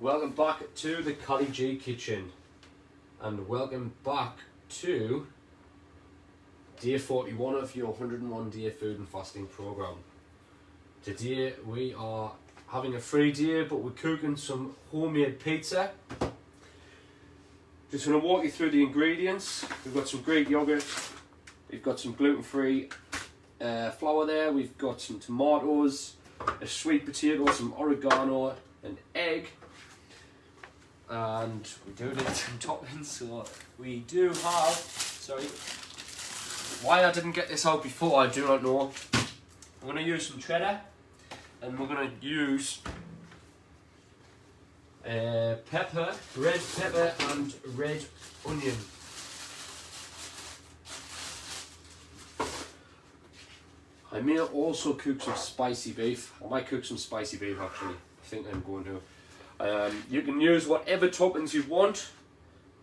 Welcome back to the Cali G Kitchen, and welcome back to day 41 of your 101 day food and fasting program. Today we are having a free day, but we're cooking some homemade pizza. Just going to walk you through the ingredients. We've got some Greek yogurt, we've got some gluten-free flour there, we've got some tomatoes, a sweet potato, some oregano, an egg, and we do need some toppings. So we do have, sorry, why I didn't get this out before I do not know. I'm going to use some cheddar, and we're going to use pepper, red pepper and red onion. I may also cook some spicy beef. I might cook some spicy beef actually. I think I'm going to. You can use whatever toppings you want,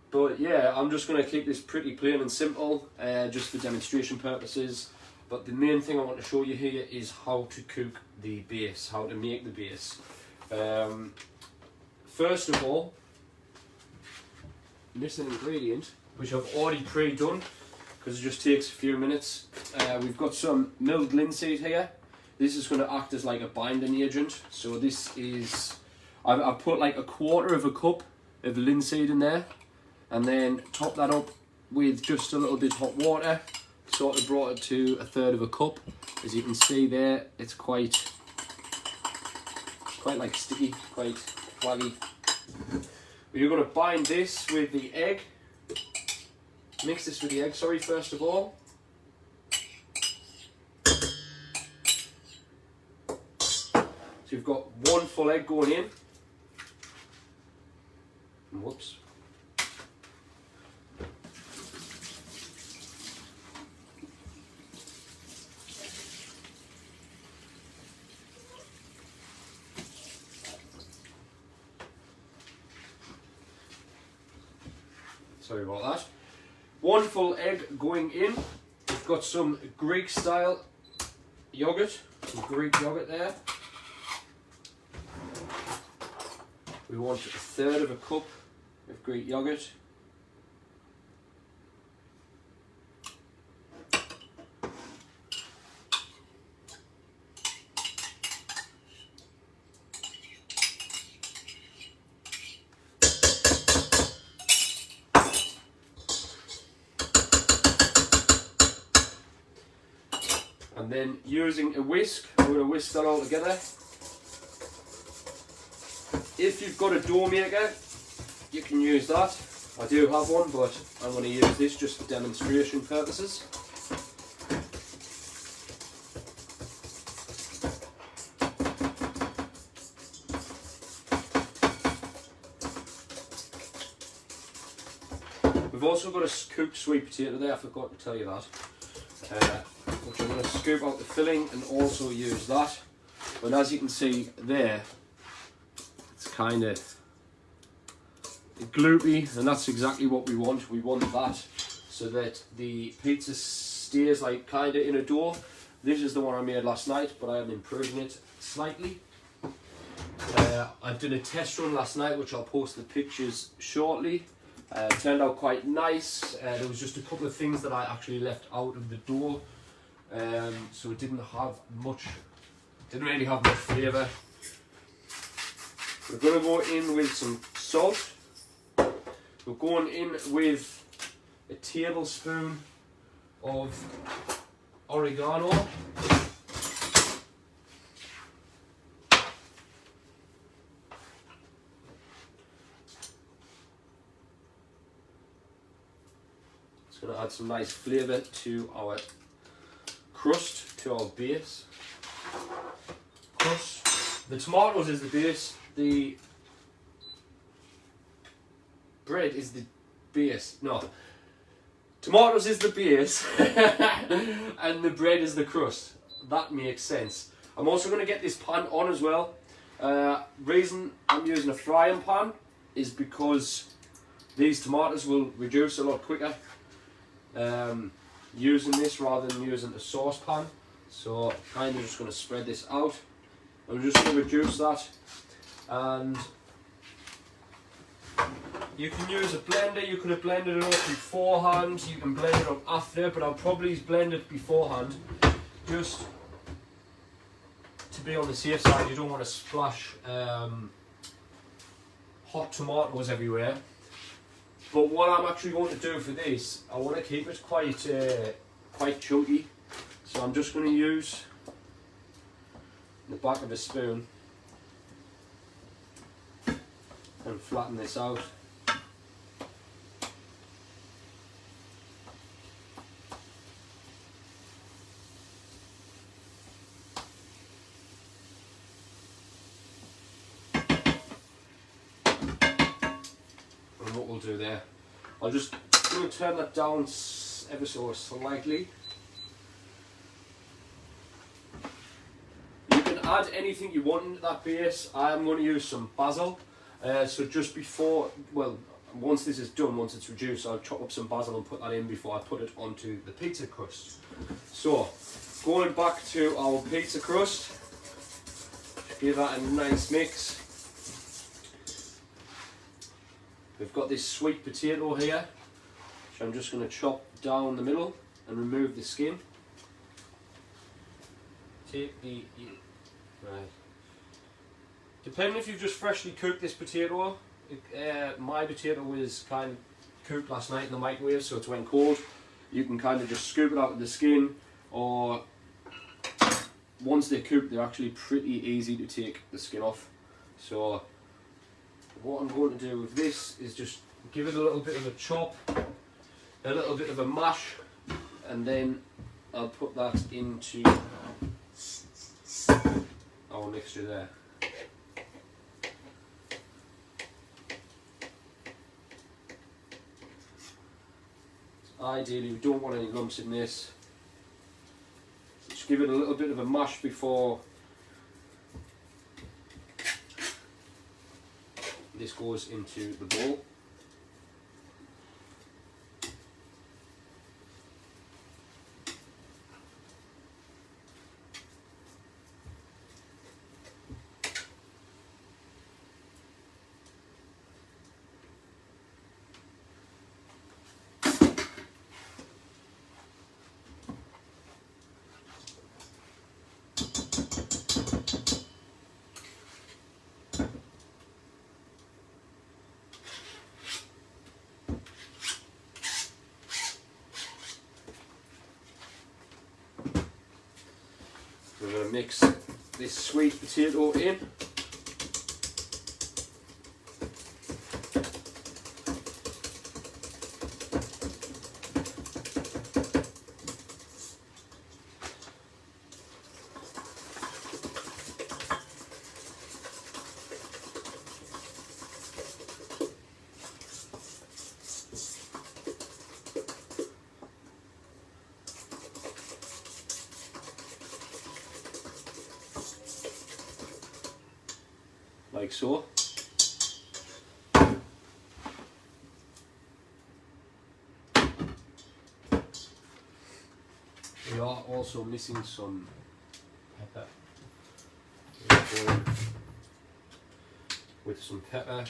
but yeah, I'm just going to keep this pretty plain and simple, just for demonstration purposes. But the main thing I want to show you here is how to cook the base, how to make the base. First of all, missing ingredient, which I've already pre-done, because it just takes a few minutes. We've got some milled linseed here. This is going to act as like a binding agent. So this is, I've put like a quarter of a cup of linseed in there, and then top that up with just a little bit hot water. Sort of brought it to a third of a cup. As you can see there, it's quite like sticky, quite flaggy. We're going to bind this with the egg. Mix this with the egg, sorry, first of all. So you've got one full egg going in. Whoops. Sorry about that. One full egg going in. We've got some Greek style yogurt, some Greek yogurt there. We want a third of a cup of Greek yogurt. And then using a whisk, we're going to whisk that all together. If you've got a dough maker, you can use that. I do have one, but I'm going to use this just for demonstration purposes. We've also got a cooked sweet potato there, I forgot to tell you that. Which I'm going to scoop out the filling and also use that. But as you can see there, it's kind of gloopy, and that's exactly what we want. We want that so that the pizza stays like kind of in a dough. This is the one I made last night, but I am improving it slightly. I've done a test run last night, which I'll post the pictures shortly. It turned out quite nice. There was just a couple of things that I actually left out of the dough, so it didn't really have much flavour. We're going to go in with some salt. We're going in with a tablespoon of oregano. It's going to add some nice flavour to our crust, to our base. Crust. The tomatoes is the base. The bread is the base. No. Tomatoes is the base and the bread is the crust. That makes sense. I'm also going to get this pan on as well. Reason I'm using a frying pan is because these tomatoes will reduce a lot quicker using this rather than using a saucepan. So kind of just going to spread this out. I'm just going to reduce that, and You can use a blender, you could have blended it up beforehand, you can blend it up after, but I'll probably blend it beforehand, just to be on the safe side. You don't want to splash hot tomatoes everywhere. But what I'm actually going to do for this, I want to keep it quite chunky, so I'm just going to use the back of a spoon and flatten this out. And what we'll do there, I'll just turn that down ever so slightly. You can add anything you want into that base. I'm going to use some basil. So just before, well, once this is done, once it's reduced, I'll chop up some basil and put that in before I put it onto the pizza crust. So, going back to our pizza crust, give that a nice mix. We've got this sweet potato here, which I'm just going to chop down the middle and remove the skin. Take the, right. Depending if you've just freshly cooked this potato, my potato was kind of cooked last night in the microwave, so it's went cold. You can kind of just scoop it out of the skin, or once they're cooked, they're actually pretty easy to take the skin off. So what I'm going to do with this is just give it a little bit of a chop, a little bit of a mash, and then I'll put that into our mixture there. Ideally, we don't want any lumps in this. Just give it a little bit of a mash before this goes into the bowl. We're going to mix this sweet potato in. Like so. We are also missing some pepper. We're going with some pepper.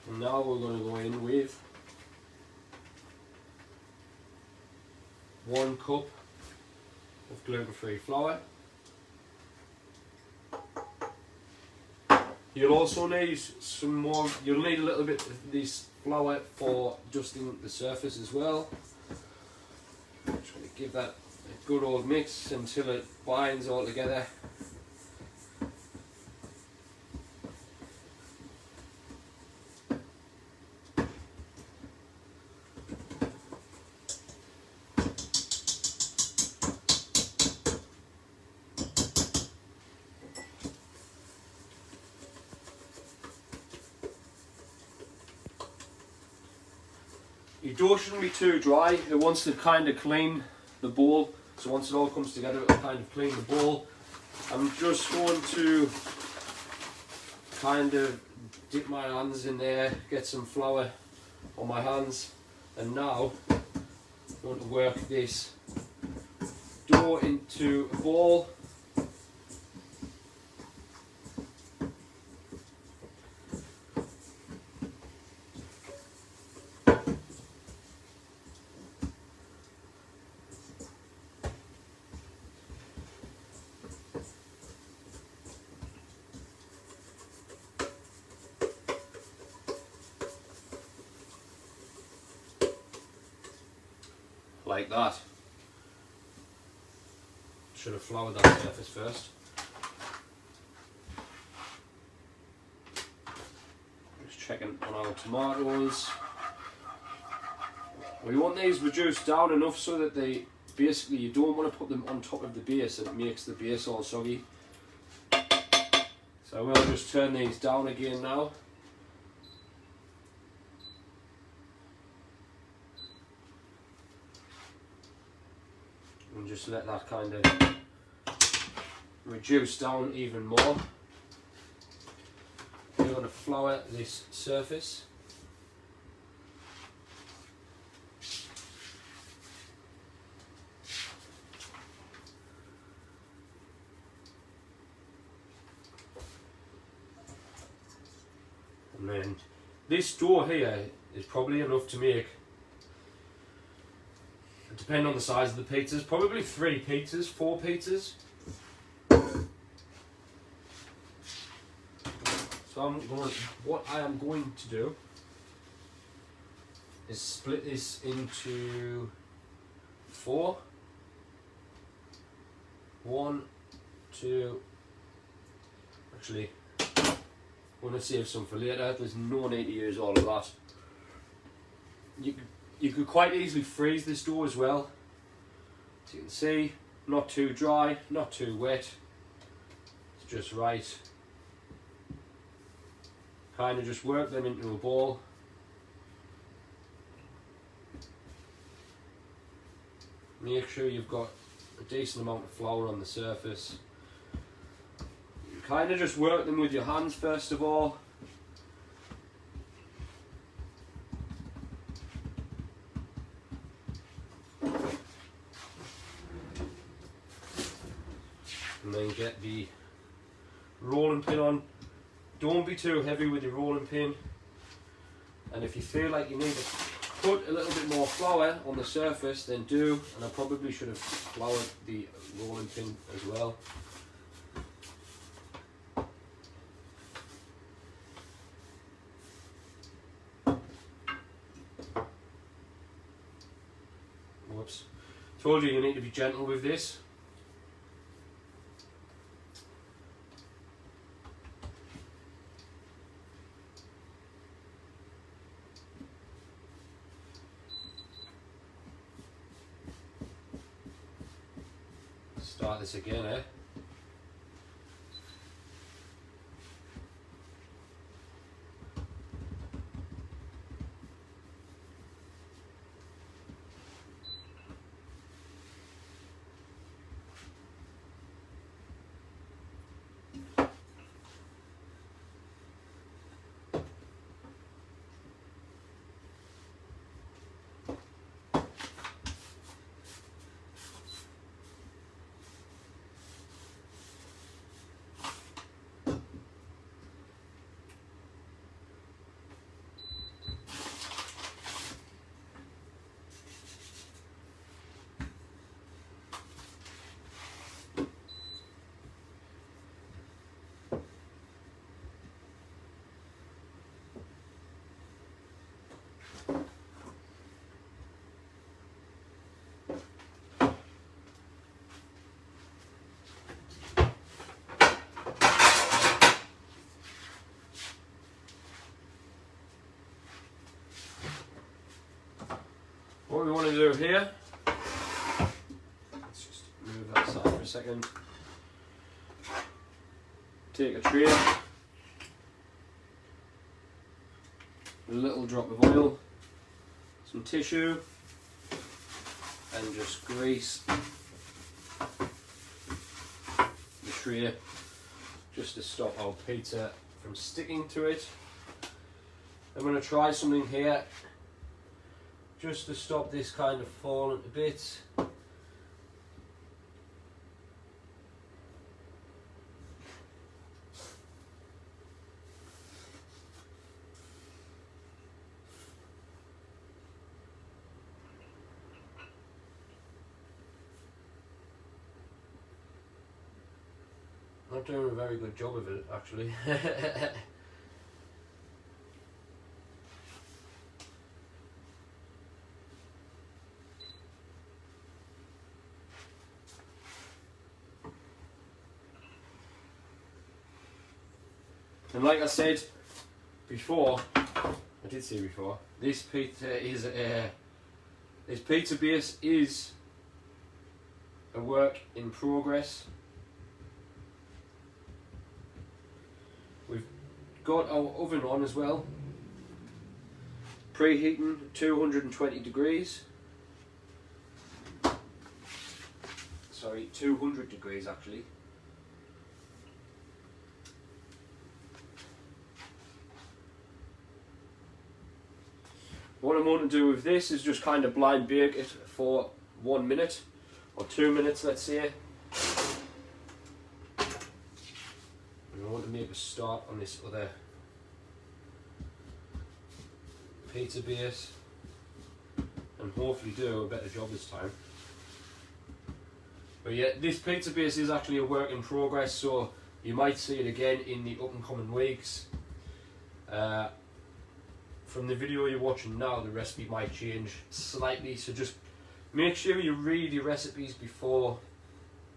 And now we're going to go in with 1 cup of gluten-free flour. You'll also need some more, you'll need a little bit of this flour for dusting the surface as well. Just going to give that a good old mix until it binds all together. Your dough shouldn't be too dry. It wants to kind of clean the bowl. So once it all comes together, it'll kind of clean the bowl. I'm just going to kind of dip my hands in there, get some flour on my hands, and now I'm going to work this dough into a ball. Like that. Should have floured that surface first. Just checking on our tomatoes. We want these reduced down enough so that they basically, you don't want to put them on top of the base and it makes the base all soggy. So we'll just turn these down again now. And just let that kind of reduce down even more. We're going to flour this surface. And then this dough here is probably enough to make, depending on the size of the pizzas, probably 3 pizzas, 4 pizzas. So what I am going to do is split this into 4. 1, 2, actually, I'm going to save some for later. There's no need to use all of that. You could quite easily freeze this dough as well. As you can see, not too dry, not too wet. It's just right. Kind of just work them into a ball. Make sure you've got a decent amount of flour on the surface. You kind of just work them with your hands first of all. And then get the rolling pin on. Don't be too heavy with your rolling pin. And if you feel like you need to put a little bit more flour on the surface, then do. And I probably should have floured the rolling pin as well. Whoops. Told you need to be gentle with this. Start this again, eh? What we want to do here, let's just move that aside for a second. Take a tray, a little drop of oil. It's some tissue and just grease the tray just to stop our pizza from sticking to it. I'm going to try something here just to stop this kind of falling to bits. Not doing a very good job of it, actually. And like I said before, this pizza is this pizza base is a work in progress. We've got our oven on as well, preheating 220 degrees. Sorry, 200 degrees actually. What I'm going to do with this is just kind of blind bake it for 1 minute or 2 minutes, let's say. And I want to make a start on this other pizza base and hopefully do a better job this time. But yeah, this pizza base is actually a work in progress, so you might see it again in the up and coming weeks. From the video you're watching now, the recipe might change slightly, so just make sure you read your recipes before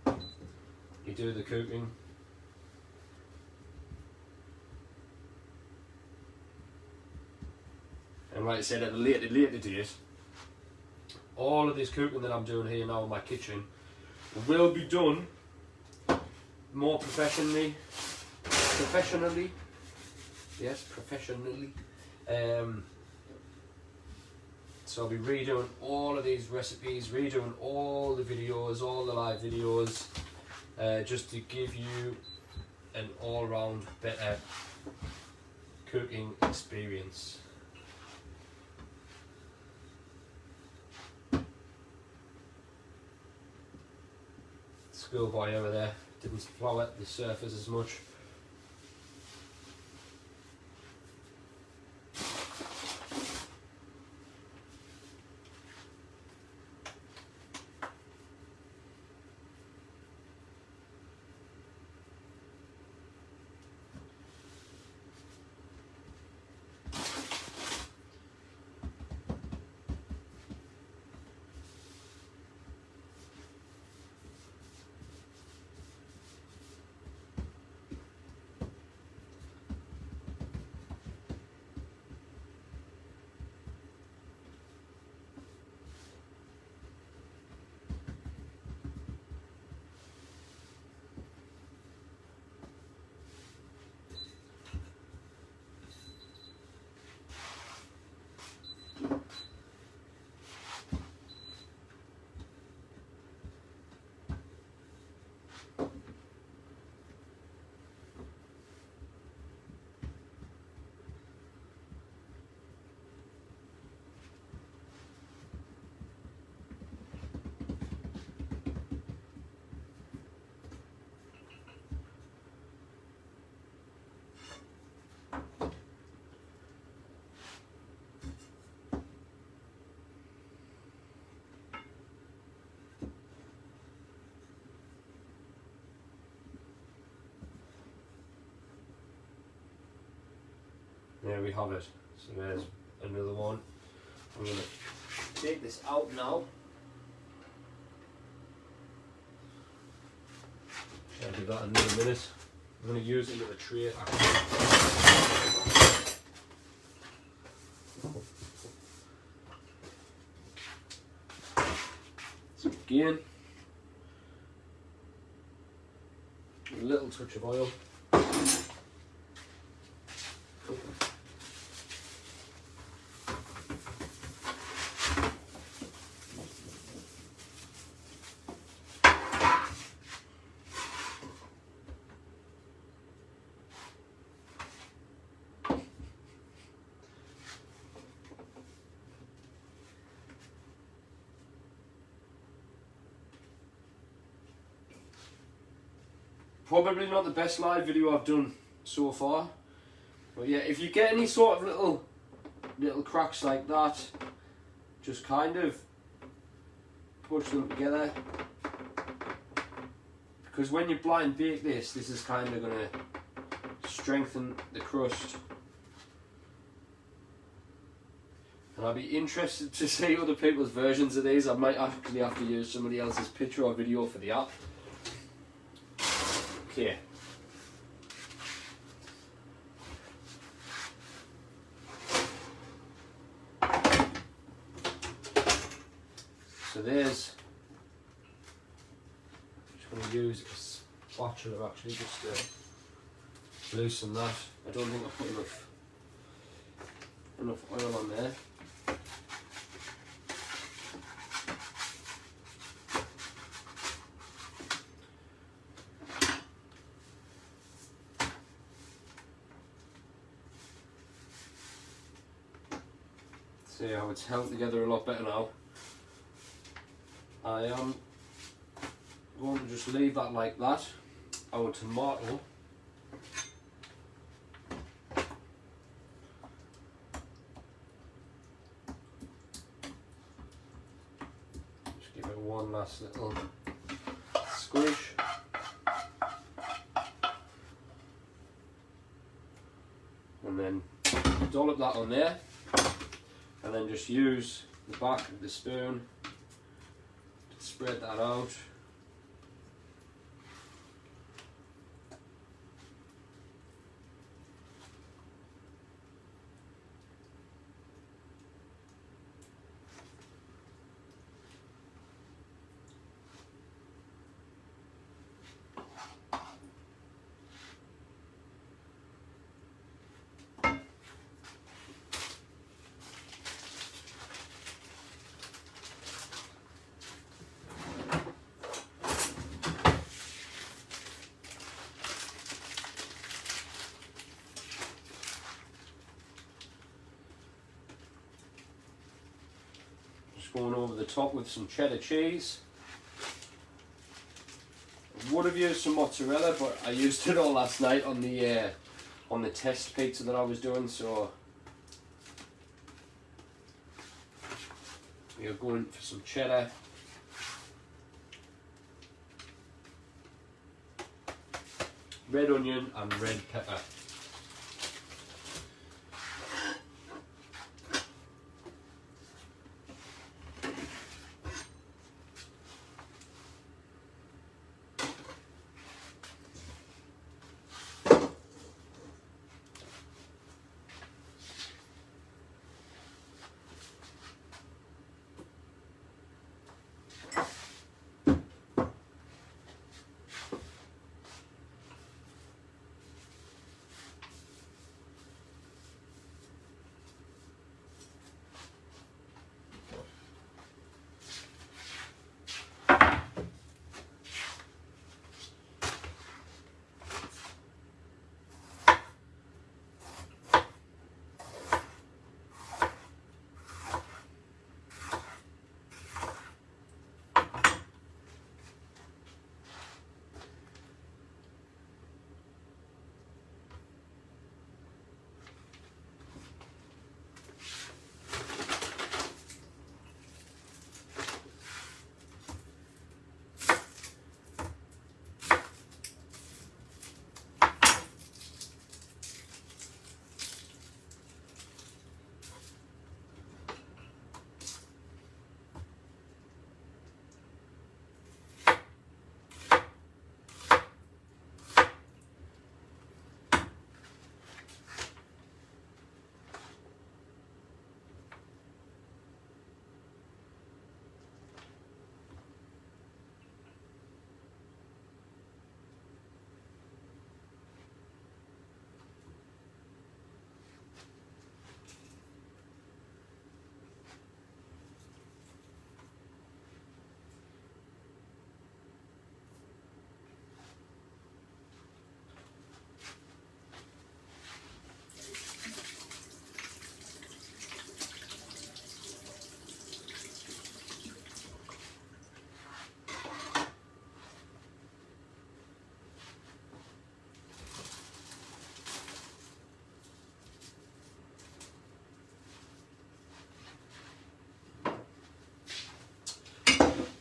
you do the cooking. And like I said, at a later date, all of this cooking that I'm doing here now in my kitchen will be done more professionally. Yes, professionally. So I'll be redoing all of these recipes, redoing all the videos, all the live videos, just to give you an all-round better cooking experience. Schoolboy over there didn't flour the surface as much. There we have it. So there's another one. I'm going to take this out now. I'll give that another minute. I'm going to use it with a tray actually. So again, a little touch of oil. Probably not the best live video I've done so far. But yeah, if you get any sort of little cracks like that, just kind of push them together. Because when you blind bake this is kind of going to strengthen the crust. And I'll be interested to see other people's versions of these. I might actually have to use somebody else's picture or video for the app. Okay. So there's, I'm just going to use a spatula actually just to loosen that. I don't think I put enough oil on there. See how it's held together a lot better now. I am going to just leave that like that. Our tomato, just give it one last little squish. And then dollop that on there. And then just use the back of the spoon to spread that out. Going over the top with some cheddar cheese. I would have used some mozzarella, but I used it all last night on the test pizza that I was doing, so we are going for some cheddar. Red onion and red pepper.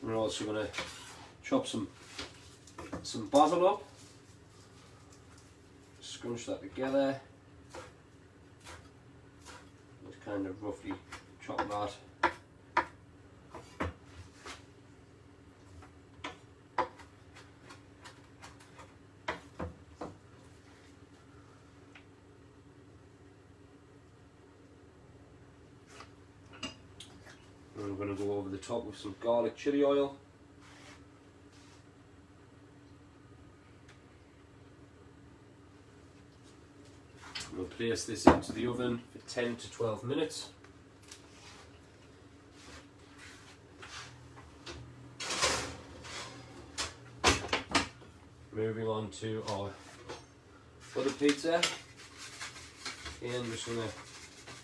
We're also going to chop some basil up, scrunch that together, just kind of roughly chop that. And I'm going to go over the top with some garlic chili oil. We'll place this into the oven for 10 to 12 minutes. Moving on to our other pizza. And I'm just going to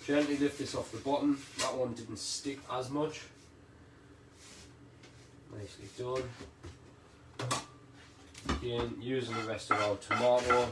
gently lift this off the bottom. That one didn't stick as much. Nicely done. Again, using the rest of our tomato.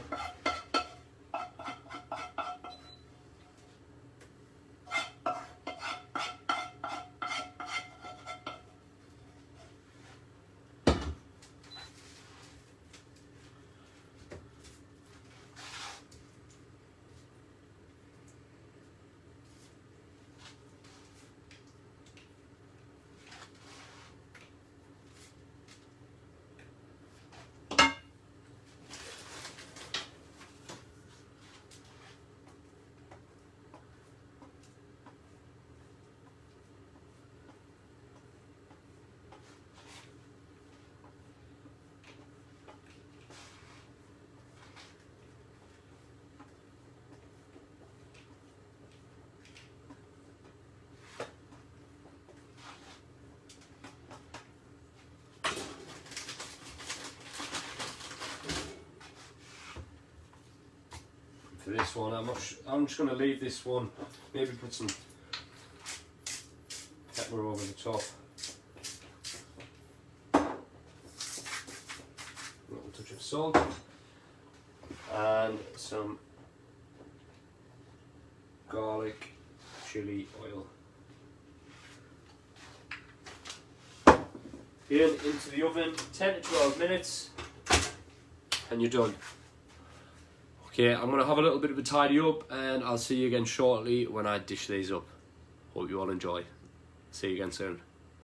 For this one, I'm just going to leave this one, maybe put some pepper over the top, a little touch of salt, and some garlic chili oil. Into the oven, 10 to 12 minutes, and you're done. Okay, I'm going to have a little bit of a tidy up and I'll see you again shortly when I dish these up. Hope you all enjoy. See you again soon.